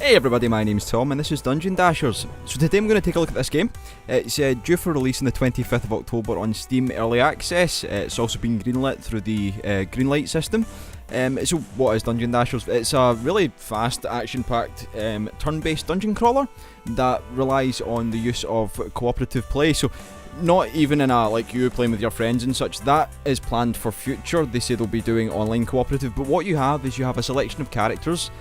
Hey everybody, my name's Tom and this is Dungeon Dashers. So today I'm going to take a look at this game. It's due for release on the 25th of October on Steam Early Access. It's also been greenlit through the Greenlight system. So what is Dungeon Dashers? It's a really fast, action-packed, turn-based dungeon crawler that relies on the use of cooperative play. So not even in a, like, you playing with your friends and such, that is planned for future. They say they'll be doing online cooperative, but what you have is you have a selection of characters,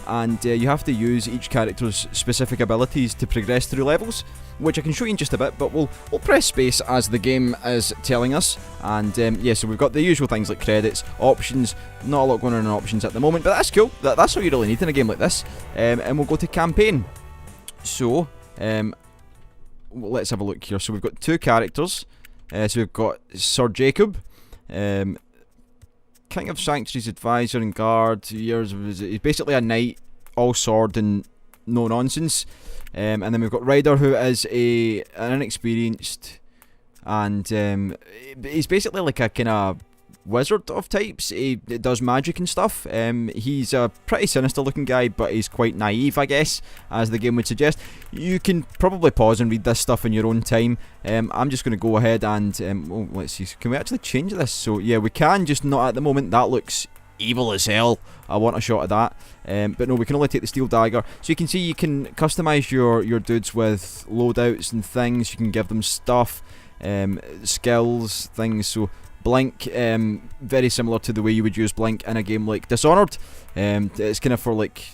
and you have to use each character's specific abilities to progress through levels, which I can show you in just a bit, but we'll press space as the game is telling us. And yeah, so we've got the usual things like credits, options. Not a lot going on in options at the moment, but that's cool. That's what you really need in a game like this. And we'll go to campaign. So let's have a look here. So we've got two characters. So we've got Sir Jacob, King of Sanctuary's advisor and guard. He's basically a knight, all sword and no nonsense. And then we've got Ryder, who is an inexperienced, and he's basically like a kind of wizard of types. He does magic and stuff. He's a pretty sinister looking guy, but he's quite naive, I guess, as the game would suggest. You can probably pause and read this stuff in your own time. I'm just going to go ahead and oh, let's see, can we actually change this? So yeah, we can, just not at the moment. That looks evil as hell. I want a shot of that. But no, we can only take the steel dagger. So you can see you can customize your dudes with loadouts and things. You can give them stuff, skills, things. So Blink, very similar to the way you would use Blink in a game like Dishonored. It's kind of for like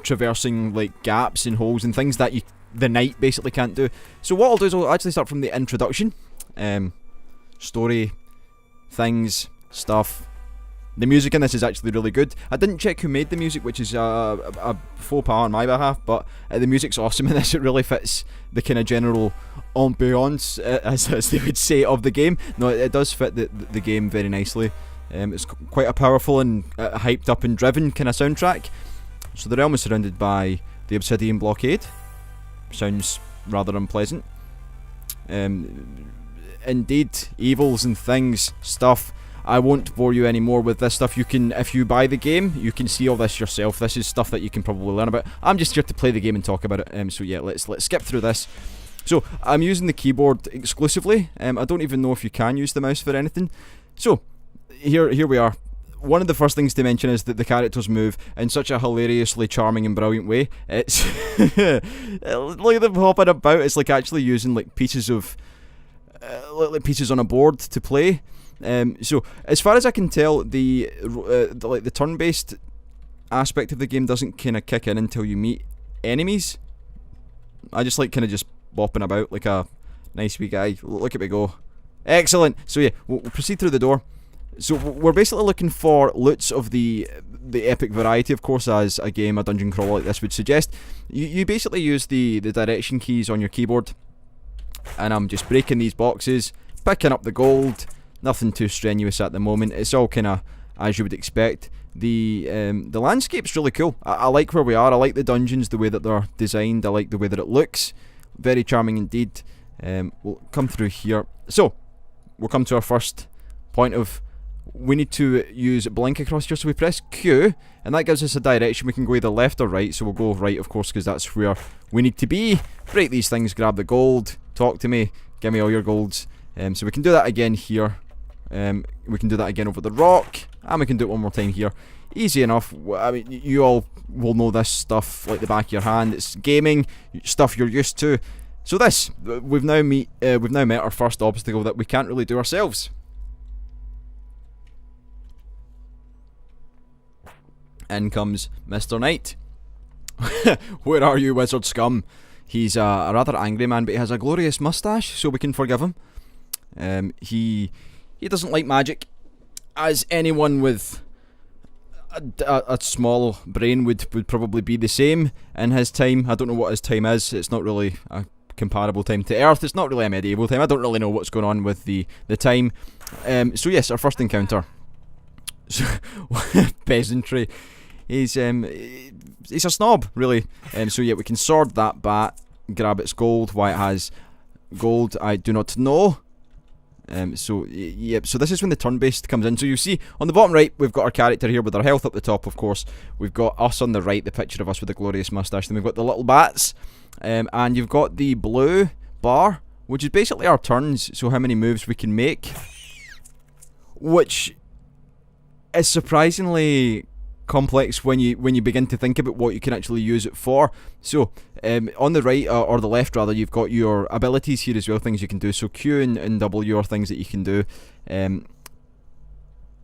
traversing like gaps and holes and things that the knight basically can't do. So what I'll do is I'll actually start from the introduction. Story, things, stuff. The music in this is actually really good. I didn't check who made the music, which is a faux pas on my behalf, but the music's awesome in this. It really fits the kind of general ambiance, as they would say, of the game. No, it does fit the game very nicely. It's quite a powerful and hyped up and driven kind of soundtrack. So the realm is surrounded by the Obsidian Blockade. Sounds rather unpleasant. Indeed, evils and things, stuff. I won't bore you anymore with this stuff. You can, if you buy the game, you can see all this yourself. This is stuff that you can probably learn about. I'm just here to play the game and talk about it. So yeah, let's skip through this. So I'm using the keyboard exclusively. I don't even know if you can use the mouse for anything. So here we are. One of the first things to mention is that the characters move in such a hilariously charming and brilliant way. It's look at them hopping about. It's like actually using like pieces of like pieces on a board to play. So as far as I can tell, the turn-based aspect of the game doesn't kind of kick in until you meet enemies. I just like kind of just bopping about like a nice wee guy. Look at me go. Excellent. So yeah, we'll proceed through the door. So we're basically looking for loots of the epic variety, of course, as a game, a dungeon crawler like this would suggest. You basically use the direction keys on your keyboard, and I'm just breaking these boxes, picking up the gold. Nothing too strenuous at the moment. It's all kind of as you would expect. The landscape's really cool. I like where we are. I like the dungeons, the way that they're designed. I like the way that it looks. Very charming indeed. We'll come through here. So we'll come to our first point of, we need to use Blink across here. So we press Q, and that gives us a direction. We can go either left or right. So we'll go right, of course, because that's where we need to be. Break these things, grab the gold, talk to me, give me all your golds. So we can do that again here. We can do that again over the rock, and we can do it one more time here. Easy enough. I mean, you all will know this stuff like the back of your hand. It's gaming stuff you're used to. So this, we've now met our first obstacle that we can't really do ourselves. In comes Mr. Knight. Where are you, wizard scum? He's a rather angry man, but he has a glorious mustache, so we can forgive him. He doesn't like magic, as anyone with a small brain would probably be the same in his time. I don't know what his time is. It's not really a comparable time to Earth. It's not really a medieval time. I don't really know what's going on with the time. So yes, our first encounter. Peasantry. He's a snob, really. So yeah, we can sword that bat, grab its gold. Why it has gold, I do not know. So yep, so this is when the turn-based comes in. So you see on the bottom right, we've got our character here with our health up the top, of course. We've got us on the right, the picture of us with the glorious mustache. Then we've got the little bats, and you've got the blue bar, which is basically our turns, so how many moves we can make, which is surprisingly complex when you begin to think about what you can actually use it for. So on the right, or the left rather, you've got your abilities here as well, things you can do. So Q and W are things that you can do,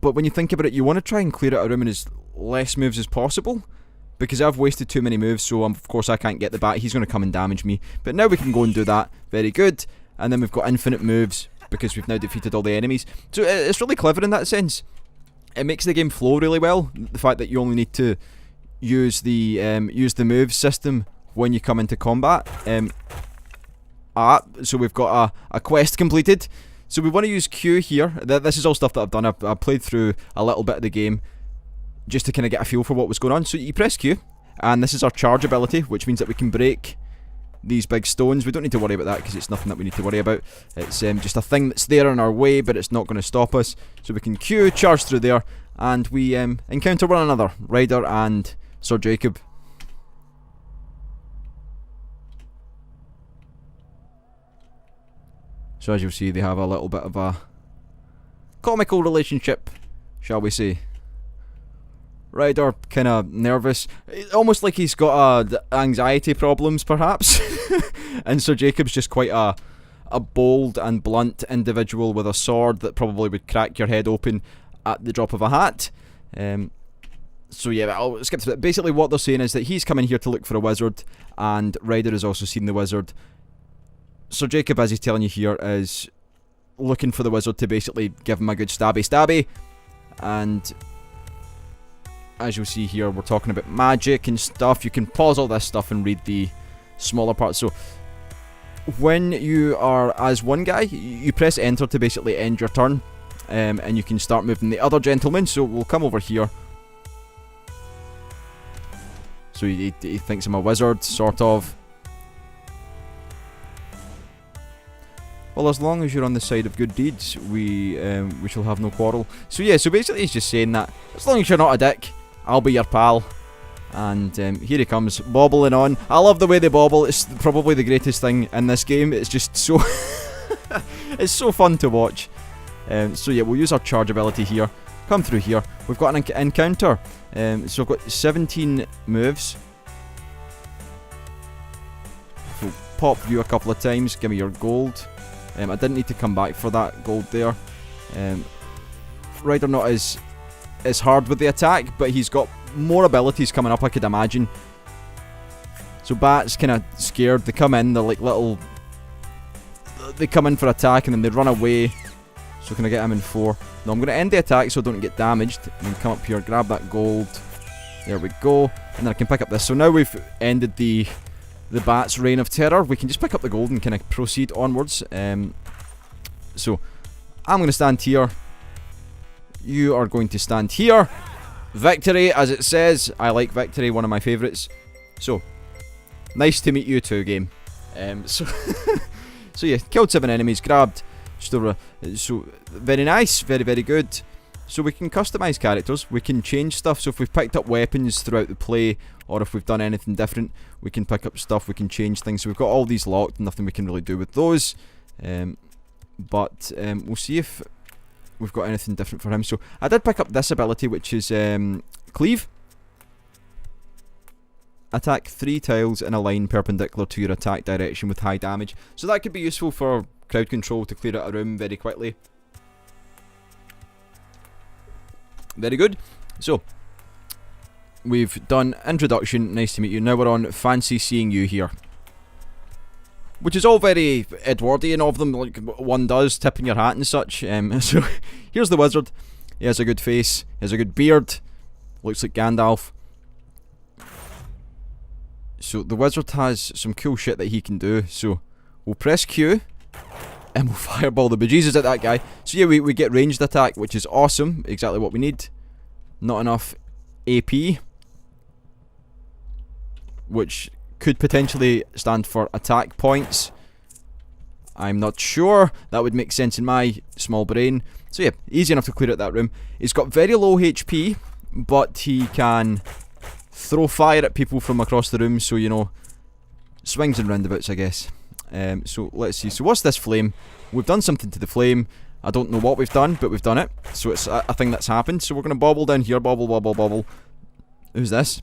but when you think about it, you want to try and clear out a room in as less moves as possible, because I've wasted too many moves. So of course I can't get the bat, he's going to come and damage me, but now we can go and do that. Very good. And then we've got infinite moves because we've now defeated all the enemies. So it's really clever in that sense. It makes the game flow really well. The fact that you only need to use the move system when you come into combat. So we've got a quest completed. So we want to use Q here. This is all stuff that I've done. I've played through a little bit of the game just to kind of get a feel for what was going on. So you press Q, and this is our charge ability, which means that we can break these big stones. We don't need to worry about that because it's nothing that we need to worry about. It's just a thing that's there in our way, but it's not going to stop us. So we can Q, charge through there, and we encounter one another, Ryder and Sir Jacob. So as you'll see, they have a little bit of a comical relationship, shall we say. Ryder kind of nervous, almost like he's got anxiety problems perhaps. And Sir Jacob's just quite a bold and blunt individual with a sword that probably would crack your head open at the drop of a hat. So yeah, I'll skip through it. Basically what they're saying is that he's coming here to look for a wizard, and Ryder has also seen the wizard. Sir Jacob, as he's telling you here, is looking for the wizard to basically give him a good stabby, and as you'll see here, we're talking about magic and stuff. You can pause all this stuff and read the smaller parts. So when you are as one guy, you press enter to basically end your turn, and you can start moving the other gentleman. So we'll come over here. So he thinks I'm a wizard, sort of. Well, as long as you're on the side of good deeds, we shall have no quarrel. So yeah, so basically he's just saying that as long as you're not a dick, I'll be your pal. And here he comes, bobbling on. I love the way they bobble. It's probably the greatest thing in this game. It's just so it's so fun to watch. So yeah, we'll use our charge ability here. Come through here. We've got an encounter. So we've got 17 moves. So pop you a couple of times. Give me your gold. I didn't need to come back for that gold there. Ryder not as hard with the attack, but he's got more abilities coming up, I could imagine. So Bat's kind of scared. They come in, they're like little... They come in for attack and then they run away. So can I get him in 4? No, I'm going to end the attack so I don't get damaged. And then come up here, grab that gold. There we go. And then I can pick up this. So now we've ended the Bat's reign of terror. We can just pick up the gold and kind of proceed onwards. So I'm going to stand here. You are going to stand here. Victory, as it says. I like victory, one of my favourites. So, nice to meet you too, game. So yeah, killed 7 enemies, grabbed. So very nice, very, very good. So we can customise characters, we can change stuff. So if we've picked up weapons throughout the play, or if we've done anything different, we can pick up stuff, we can change things. So we've got all these locked, nothing we can really do with those. But we'll see if we've got anything different for him. So I did pick up this ability, which is Cleave. Attack 3 tiles in a line perpendicular to your attack direction with high damage. So that could be useful for crowd control to clear out a room very quickly. Very good. So we've done introduction, nice to meet you. Now we're on fancy seeing you here. Which is all very Edwardian of them, like one does, tipping your hat and such. So here's the wizard. He has a good face, he has a good beard, looks like Gandalf. So the wizard has some cool shit that he can do. So we'll press Q and we'll fireball the bejesus at that guy. So yeah, we get ranged attack, which is awesome, exactly what we need. Not enough AP, which could potentially stand for attack points. I'm not sure. That would make sense in my small brain. So yeah, easy enough to clear out that room. He's got very low HP, but he can throw fire at people from across the room, so you know, swings and roundabouts, I guess. So let's see. So what's this flame? We've done something to the flame. I don't know what we've done, but we've done it. So it's a thing that's happened. So we're going to bobble down here. Bobble, bobble, bobble. Who's this?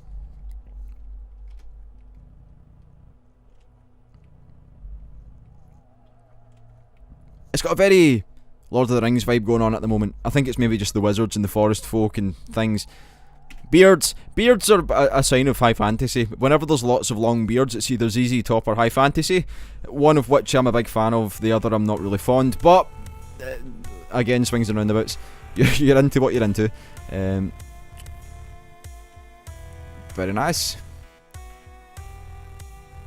It's got a very Lord of the Rings vibe going on at the moment. I think it's maybe just the wizards and the forest folk and things. Beards. Beards are a sign of high fantasy. Whenever there's lots of long beards, it's either ZZ Top or high fantasy. One of which I'm a big fan of, the other I'm not really fond. But, again, swings and roundabouts. You're into what you're into. Very nice.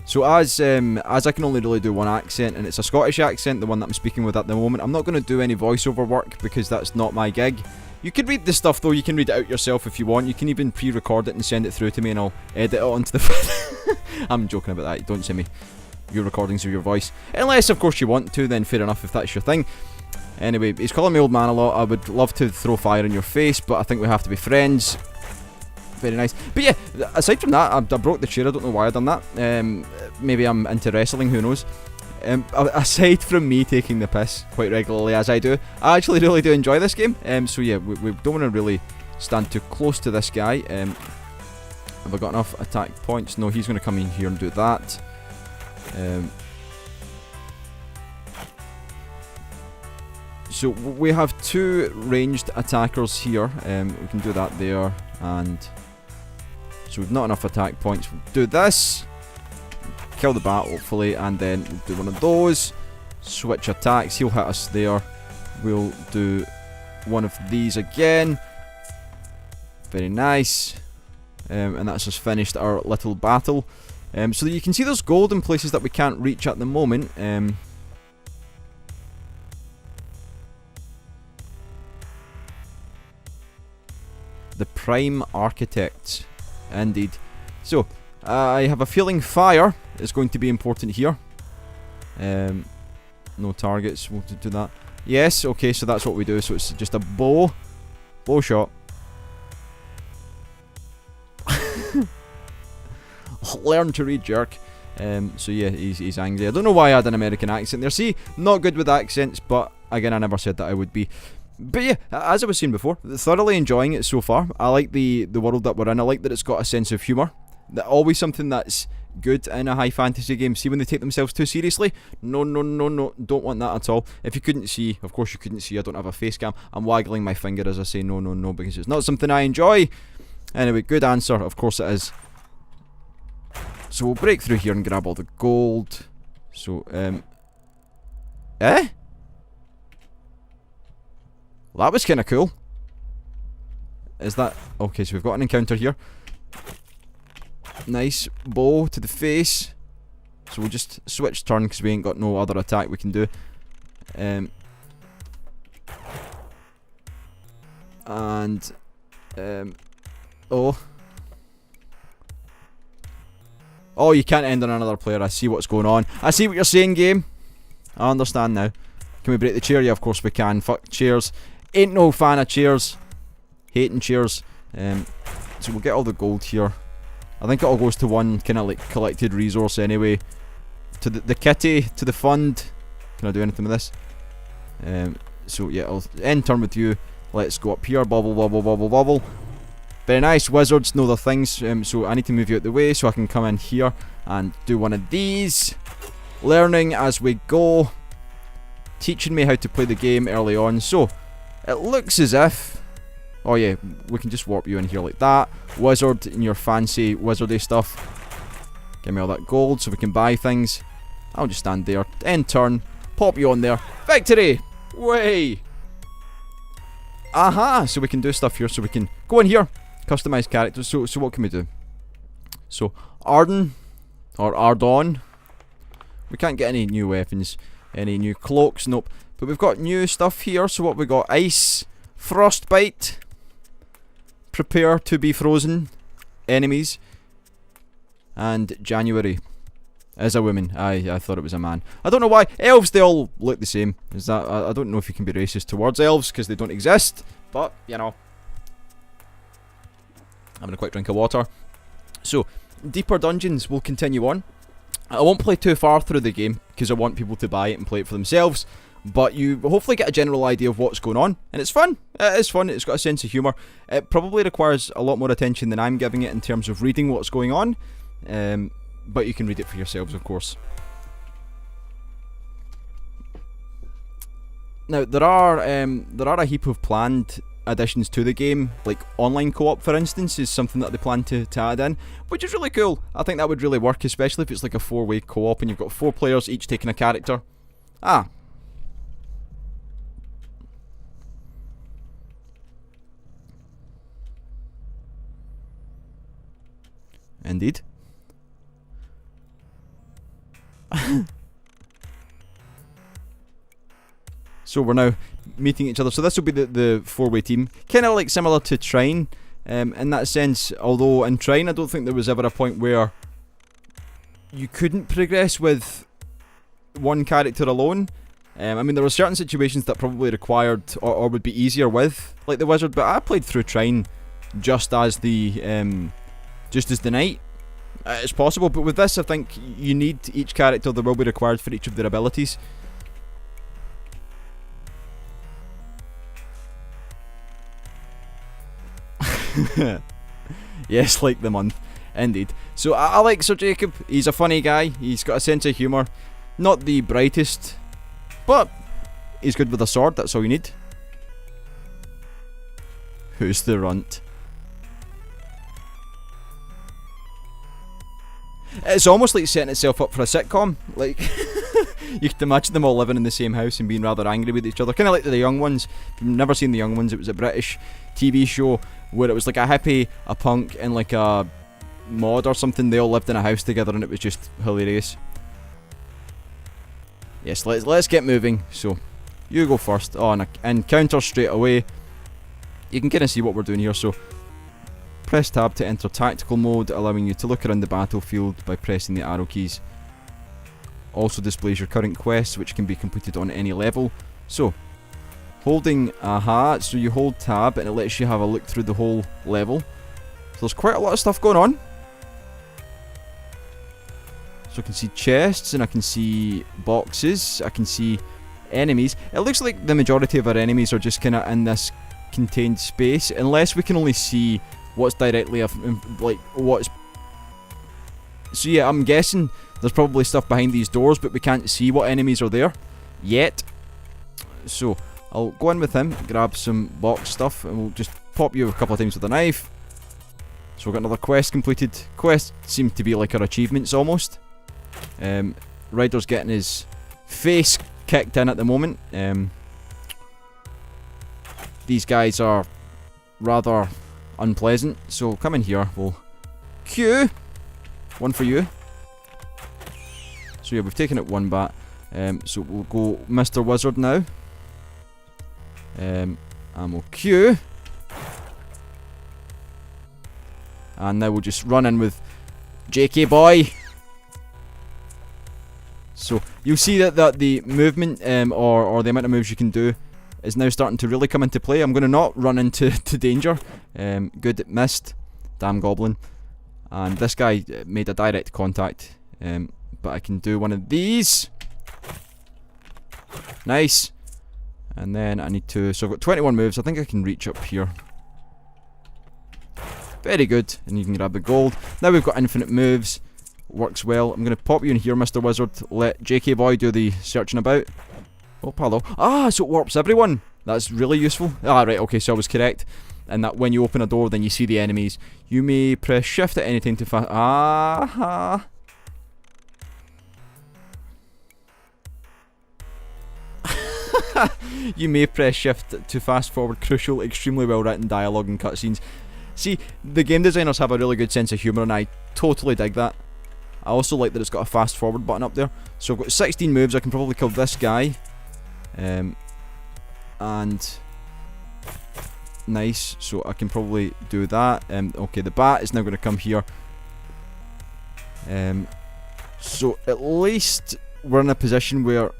So as I can only really do one accent, and it's a Scottish accent, the one that I'm speaking with at the moment, I'm not going to do any voiceover work because that's not my gig. You can read the stuff though, you can read it out yourself if you want. You can even pre-record it and send it through to me and I'll edit it onto the I'm joking about that, don't send me your recordings of your voice. Unless of course you want to, then fair enough if that's your thing. Anyway, he's calling me old man a lot. I would love to throw fire in your face, but I think we have to be friends. Very nice. But yeah, aside from that, I broke the chair. I don't know why I done that. Maybe I'm into wrestling, who knows. Aside from me taking the piss quite regularly as I do, I actually really do enjoy this game. So yeah, we don't want to really stand too close to this guy. Have I got enough attack points? No, he's going to come in here and do that. So we have two ranged attackers here. We can do that there, and so we've not enough attack points. We'll do this, kill the bat hopefully, and then we'll do one of those. Switch attacks. He'll hit us there. We'll do one of these again. Very nice. And that's just finished our little battle. So that you can see there's gold in places that we can't reach at the moment. The Prime Architect, indeed. So, I have a feeling fire is going to be important here. No targets, we'll do that. Yes, okay, so that's what we do. So it's just a bow shot. Learn to read, jerk. So yeah, he's angry. I don't know why I had an American accent there. See, not good with accents, but again, I never said that I would be. But yeah, as I was saying before, thoroughly enjoying it so far. I like the world that we're in. I like that it's got a sense of humour. That always something that's good in a high fantasy game. See when they take themselves too seriously? No, don't want that at all. If you couldn't see, of course you couldn't see, I don't have a face cam. I'm waggling my finger as I say no, because it's not something I enjoy. Anyway, good answer, of course it is. So we'll break through here and grab all the gold. So, Well, that was kind of cool. Is that... Okay, so we've got an encounter here. Nice. Bow to the face. So we'll just switch turn because we ain't got no other attack we can do. Oh, you can't end on another player. I see what's going on. I see what you're saying, game. I understand now. Can we break the chair? Yeah, of course we can. Fuck chairs. Ain't no fan of chairs. Hating chairs. So we'll get all the gold here. I think it all goes to one kind of like collected resource anyway. To the kitty, to the fund. Can I do anything with this? So yeah, I'll end turn with you. Let's go up here. Bobble, bobble, bobble, bobble. Very nice. Wizards know their things. So I need to move you out the way so I can come in here and do one of these. Learning as we go. Teaching me how to play the game early on. So it looks as if... Oh yeah, we can just warp you in here like that. Wizard in your fancy wizardy stuff. Give me all that gold so we can buy things. I'll just stand there. End turn. Pop you on there. Victory! Way! Aha! So we can do stuff here. So we can go in here. Customize characters. So what can we do? So Arden. Or Ardon. We can't get any new weapons. Any new cloaks. Nope. But we've got new stuff here. So what we got? Ice. Frostbite. Prepare to be frozen. Enemies. And January. As a woman. I thought it was a man. I don't know why. Elves, they all look the same. Is that? I don't know if you can be racist towards elves because they don't exist. But, you know. I'm going to quick drink of water. So, deeper dungeons will continue on. I won't play too far through the game because I want people to buy it and play it for themselves. But you hopefully get a general idea of what's going on. And it's fun. It is fun. It's got a sense of humour. It probably requires a lot more attention than I'm giving it in terms of reading what's going on. But you can read it for yourselves, of course. Now, there are a heap of planned additions to the game, like online co-op, for instance, is something that they plan to add in, which is really cool. I think that would really work, especially if it's like a 4-way co-op and you've got 4 players each taking a character. Indeed. So we're now meeting each other. So this will be the 4-way team. Kind of like similar to Trine in that sense. Although in Trine I don't think there was ever a point where you couldn't progress with one character alone. I mean, there were certain situations that probably required or would be easier with, like the wizard. But I played through Trine just as the knight. It's possible, but with this I think you need each character. There will be required for each of their abilities. Yes, like the month. Indeed. So I like Sir Jacob. He's a funny guy. He's got a sense of humour. Not the brightest, but he's good with a sword. That's all you need. Who's the runt? It's almost like setting itself up for a sitcom. Like, you could imagine them all living in the same house and being rather angry with each other. Kind of like The Young Ones. If you've never seen The Young Ones, it was a British TV show where it was like a hippie, a punk, and like a mod or something. They all lived in a house together and it was just hilarious. Yes, let's get moving. So, you go first. Oh, and encounter straight away. You can kind of see what we're doing here. So, press tab to enter tactical mode, allowing you to look around the battlefield by pressing the arrow keys. Also displays your current quests, which can be completed on any level. So, holding so you hold tab and it lets you have a look through the whole level. So there's quite a lot of stuff going on. So I can see chests and I can see boxes, I can see enemies. It looks like the majority of our enemies are just kind of in this contained space, unless we can only see what's directly like what's. So yeah, I'm guessing there's probably stuff behind these doors, but we can't see what enemies are there yet. So I'll go in with him, grab some box stuff, and we'll just pop you a couple of times with a knife. So we've got another quest completed. Quests seem to be like our achievements almost. Ryder's getting his face kicked in at the moment. These guys are rather unpleasant, so come in here. We'll Q. One for you. So yeah, we've taken it one bat. So we'll go Mr. Wizard now. And we'll Q. And now we'll just run in with JK boy. So you'll see that the movement or the amount of moves you can do is now starting to really come into play. I'm going to not run into danger. Good, missed. Damn goblin. And this guy made a direct contact. But I can do one of these. Nice. And then I need to... So I've got 21 moves. I think I can reach up here. Very good. And you can grab the gold. Now we've got infinite moves. Works well. I'm going to pop you in here, Mr. Wizard. Let JK Boy do the searching about. Oh, hello. Ah, so it warps everyone. That's really useful. Ah, right, okay, so I was correct. And that when you open a door, then you see the enemies. You may press shift at any time to fast... Ah. You may press shift to fast forward crucial, extremely well written dialogue and cutscenes. See, the game designers have a really good sense of humour and I totally dig that. I also like that it's got a fast forward button up there. So I've got 16 moves. I can probably kill this guy. And nice. So I can probably do that. Okay, the bat is now going to come here. So at least we're in a position where...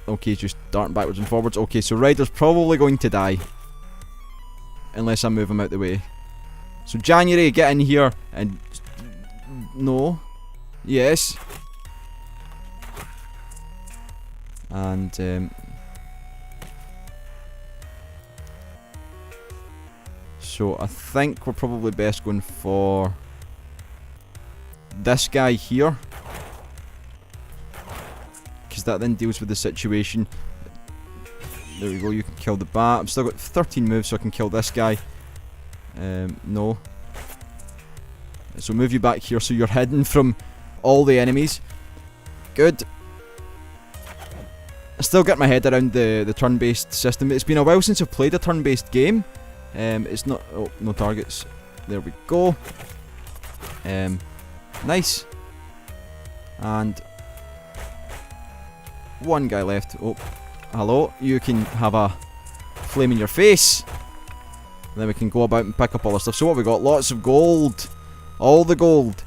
Okay, he's just darting backwards and forwards. Okay, so Ryder's probably going to die. Unless I move him out the way. So January, get in here and... No. Yes. And so I think we're probably best going for this guy here, because that then deals with the situation. There we go, you can kill the bat. I've still got 13 moves, so I can kill this guy. No. So move you back here so you're hidden from all the enemies. Good. I still get my head around the turn-based system. It's been a while since I've played a turn-based game. It's not... Oh, no targets. There we go. Nice. And one guy left. Oh, hello. You can have a flame in your face. And then we can go about and pick up all the stuff. So what have we got? Lots of gold. All the gold.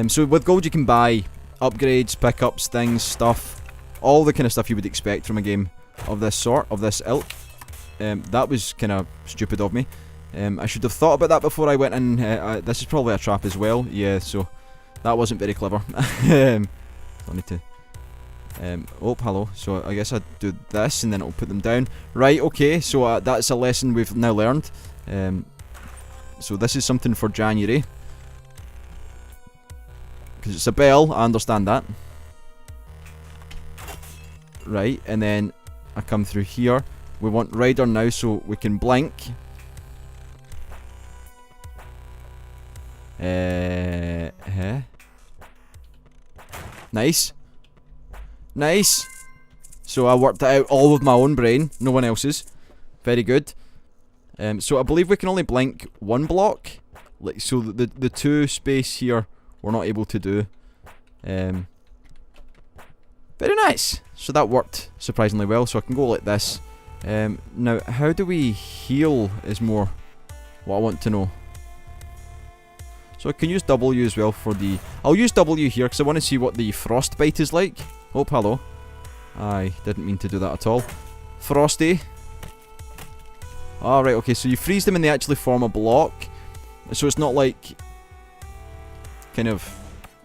So with gold you can buy upgrades, pickups, things, stuff. All the kind of stuff you would expect from a game of this sort, of this ilk. That was kind of stupid of me. I should have thought about that before I went in. This is probably a trap as well. Yeah, so that wasn't very clever. I need to... oh, hello. So I guess I'd do this and then it'll put them down. Right, okay, so that's a lesson we've now learned. So this is something for January. Because it's a bell, I understand that. Right, and then I come through here. We want Ryder now so we can blink. Nice. Nice. So I worked it out all with my own brain, no one else's. Very good. So I believe we can only blink one block. Like, so the two space here we're not able to do. Very nice. So that worked surprisingly well. So I can go like this. Now, how do we heal is more what I want to know. So I can use W as well for the... I'll use W here because I want to see what the frostbite is like. Oh, hello. I didn't mean to do that at all. Frosty. Alright, okay, so you freeze them and they actually form a block. So it's not like... kind of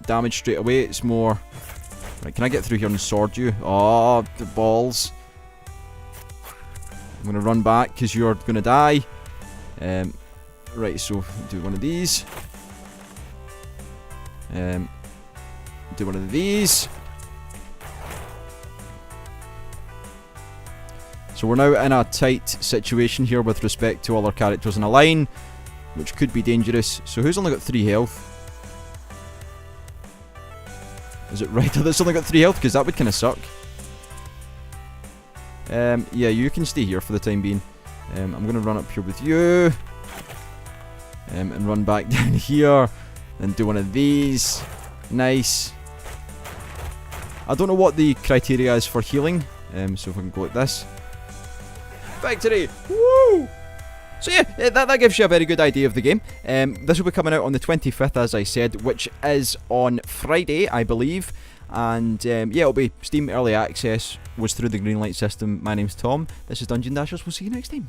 damage straight away, it's more... Right, can I get through here and sword you? Oh, the balls. I'm gonna run back because you're gonna die. Right, so do one of these. Do one of these. So we're now in a tight situation here with respect to all our characters in a line, which could be dangerous. So who's only got 3 health? Is it Ryder that's only got 3 health? Because that would kind of suck. Yeah, you can stay here for the time being. I'm going to run up here with you. And run back down here. And do one of these. Nice. I don't know what the criteria is for healing. So if I can go like this. Victory! Woo! So yeah, that gives you a very good idea of the game. This will be coming out on the 25th, as I said, which is on Friday, I believe. And yeah, it'll be Steam Early Access, was through the Greenlight system. My name's Tom. This is Dungeon Dashers. We'll see you next time.